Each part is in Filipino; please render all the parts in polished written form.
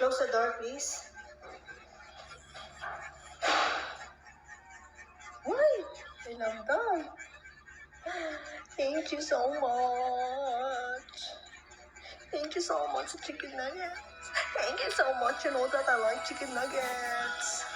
Close the door, please. Why? I love that. Thank you so much. Thank you so much, chicken nuggets. Thank you so much. You know that I like chicken nuggets.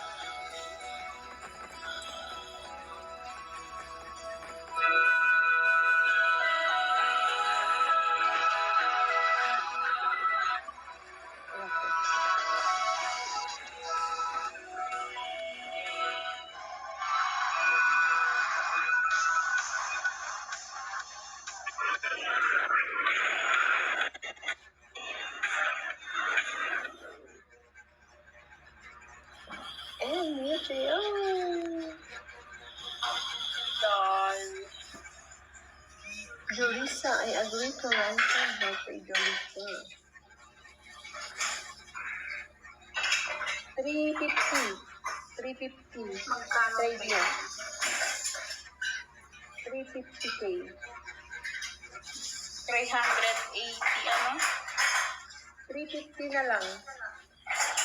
And me too. Julissa, I agree to ransom her kay Julissa. 350. 350. Trade mo. 350K. 380 ano? 350 na lang.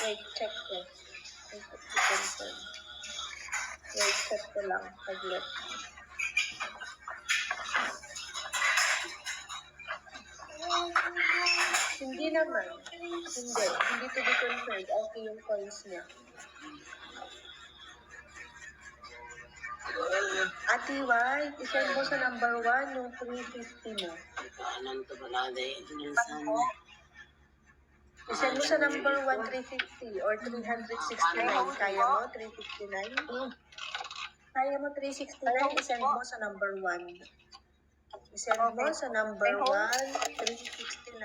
Wait, check ko. Wait, confirm. Wait, check ko lang. Saglit. Hindi naman. Hindi to be confirmed. Okay yung coins niya. Ate White, isend mo sa number 1 yung 350 mo. Anong ito ba natin? Isend mo sa number 1, 350 or 369. Kaya mo, 359? Kaya mo, 369. Isend mo sa number 1. Isend mo sa number 1, 369.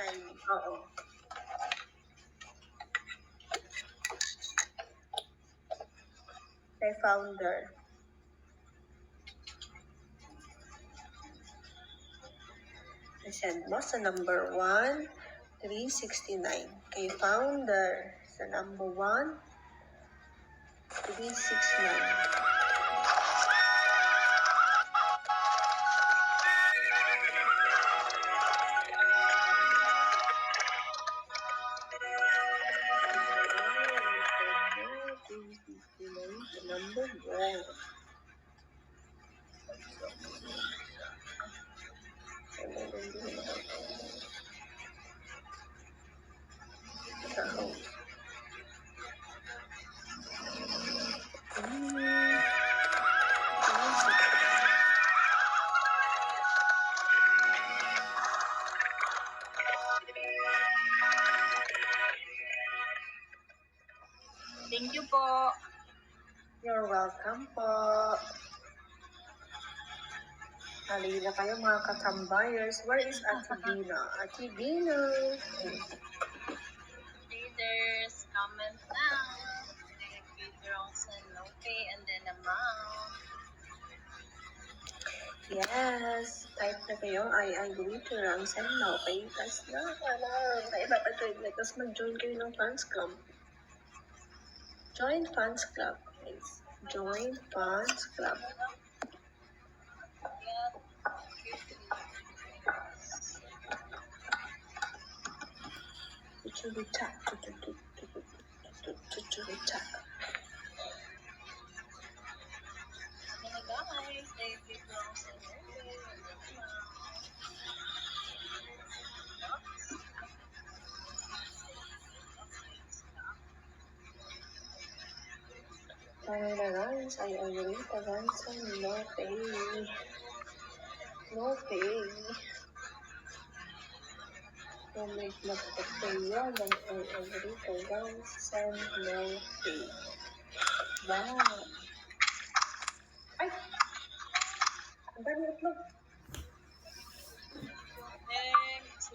Oo. Kay founder. Isend mo sa number 1, 369. Kay founder sa number 1, 369. Number 1. Thank you po. You're welcome po. Halina kayo mga katambayers. Where is Ate Dina? Ate Dina. Leaders, comment now. Okay, and then amount. Yes. Type na kayo. I agree to ransom now. Okay, tas na. Kaya papatuloy na. Tapos mag-join kayo ng fans club. Join fans club, please. Join fans club. Chuchurutak. Chuchurutak. Guys, thank you po. Guys, I agree to ransom. No pay. No pay. Don't make magpapaya ng I agree to ransom. No pay. Wow. Ay! Ang dami itlog. Next,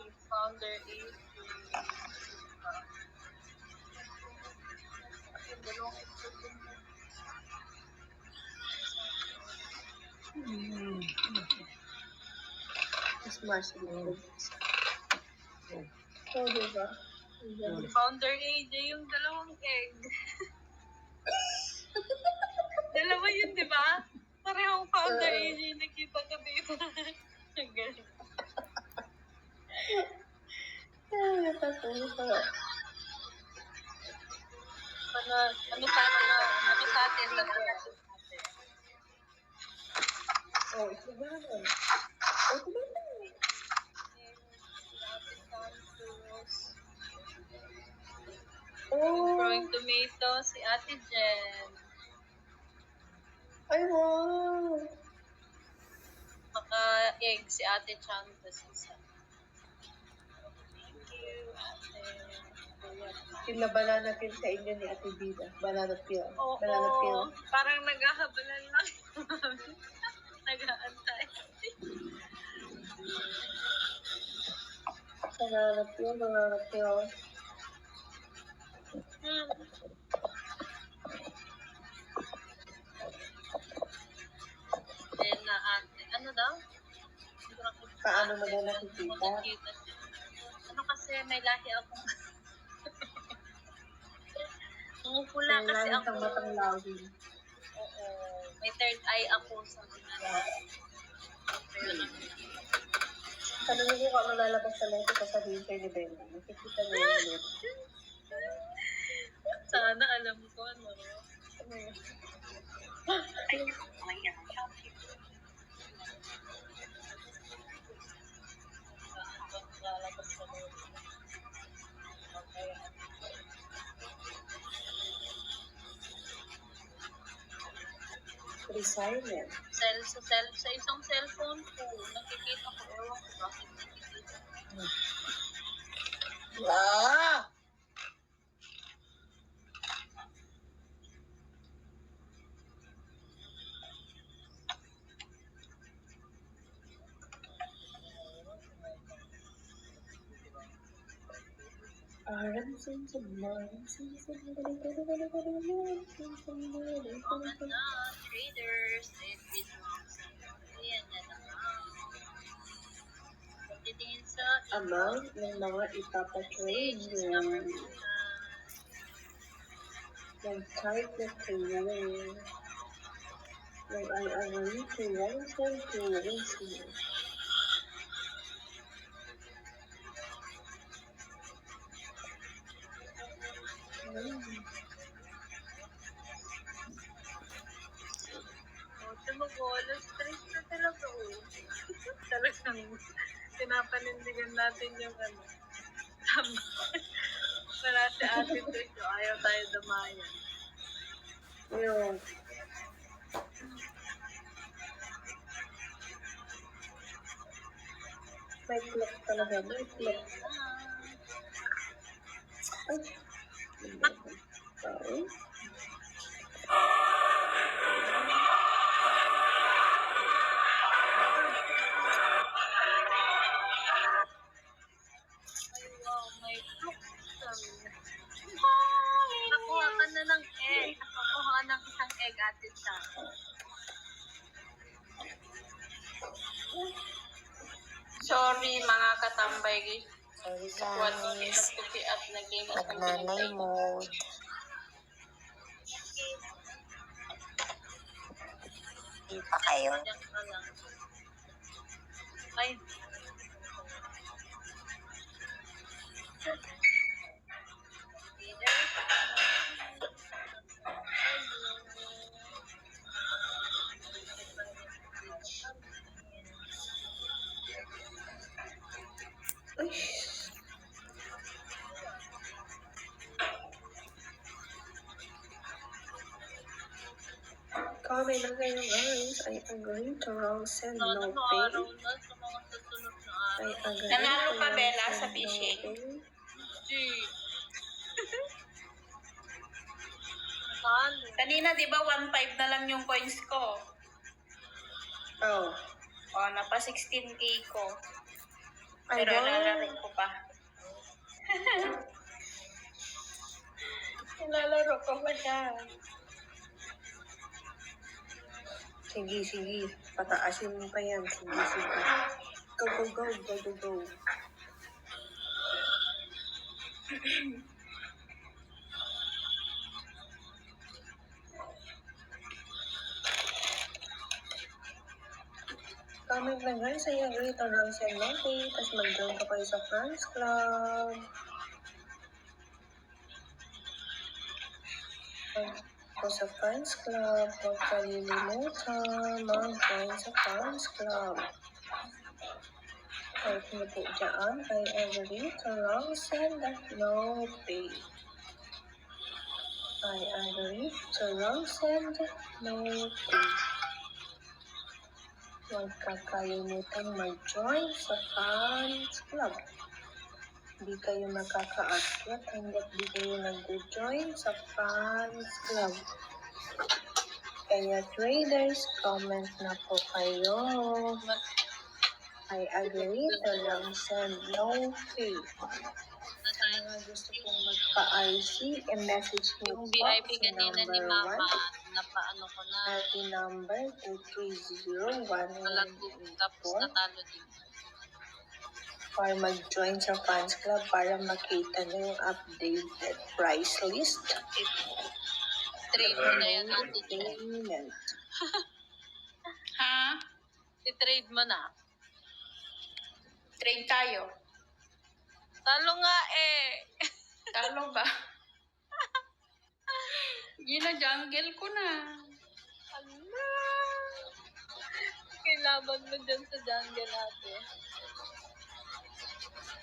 Mas marshmallow. Oh, diba? Founder AJ yung dalawang egg. Dalawa yun, di ba? Parehong founder AJ nakita ko dito. Ang galing. Ay, nakatuwa. Ano sa atin? Oh, ito ba naman? Oh, ito ba naman? Oh, Growing tomato, si Ate Jen. ay, wow. Maka-egg si Ate Chan. Tas isa. Thank you, Ate. Sila banana peel sa inyo ni Ate Bida. Banana peel. Oo, Banana peel. parang naghahabalan lang. Nag-aantay. Banana peel, banana peel. Then na ate, ano daw? Paano mo daw nakikita? Makikita siya. Ano kasi may lahi ako. Pumupula May kasi langit ako. ang matang lawi. Oo. May third eye ako sa mga. Kaya lang. Tanongin ko kung ano lalabas sa lente sasabihin kayo ni Bella. Nakikita mo yung lente. Sana alam ko ano. Lalabas sa loob. Okay. Resilient. Sa isang cellphone ko, nakikita ko, ewan ko bakit nakikita. Ah! Mga na, traders, ayan na naman. Pagtitingin sa Amount ng mga ipapatrade stage number nyo. 2 Ng type na kayo. Ng ang tuwang siya. Tumugolos, stress na talaga Talagang pinapanindigan natin yung ano. Tama. Wala si Ate Trish, ayaw tayo damayan. Yun. May clock talaga. May clock. Ay. Sorry. Ay, wow, may look. Nakuha ka na ng egg. Nakuha ng isang egg, Ate Cha. Sorry mga katambay, Sorry kuwan ko guys. sa tuki at naging Nagnanay mode. Hindi pa kayo. Diyan ka lang. Ay. Ay. Comment na kayo guys. I agree to roast and no Ano pay. araw na sa mga susunod na I araw. agree Nanalo to ka, Bella, roast sa and fishing? no pay. Gee. Nakalo. Kanina di ba 1.5 na lang yung coins ko? Oh. O, napa 16k ko. Ay, Pero wow. lalaro ko pa. Nilalaro ko pa siya. Sige, sige. Pataasin mo pa yan. Sige, sige. Go, go, go, go, go, go. Comment lang guys, I agree to lang send notice. Tapos mag-join ka kayo sa Friends Club. Ako sa Friends Club, huwag kalilimutan mag-join sa Friends Club. Type niyo po dyan, I agree to lang send notice. I agree to lang send notice. Huwag kakalimutan mag-join sa Fans Club. Hindi kayo makakaakyat hanggat di kayo nag-join sa Fans Club. Kaya traders, comment na po kayo. I agree to lang send no fee. Sa mga gusto pong magpa-IC, i-message niyo Yung po VIP sa kanina ni number Mama, 1. napaano ko na, Ating number 2301114 tapos natalo din. or mag-join sa Fans Club para makita nyo yung updated price list. Trade mo na yan natin. Payment. Ha? I-trade mo na. Trade tayo. Talo nga eh. Talo ba? Gina-jungle ko na. Ala. Kailaban mo dyan sa jungle natin.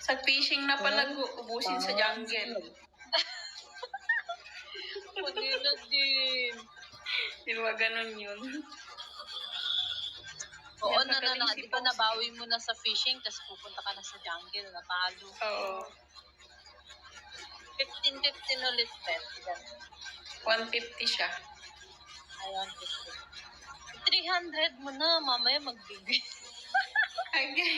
Sa fishing na pala ubusin sa jungle. Hindi na din. Di ba ganun yun? Oo, Yan, na, magaling si di ba Fox. nabawi mo na sa fishing, tapos pupunta ka na sa jungle, natalo. Oo. 15-15 ulit, bet. 150 siya. Ayan, 300 mo na, mamaya magbigay. Okay.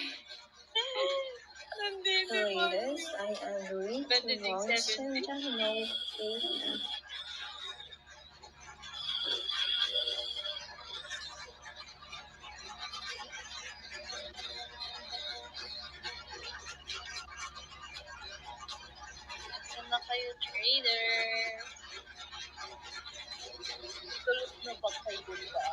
Hindi, Traders, I agree to Pwede ding long 70. send no fee. Ito na kayo, trader. Tulog na ba kayo ba?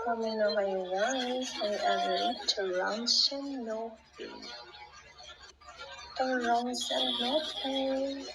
Comment na kayo guys, I agree to long send no fee. To long send no fee.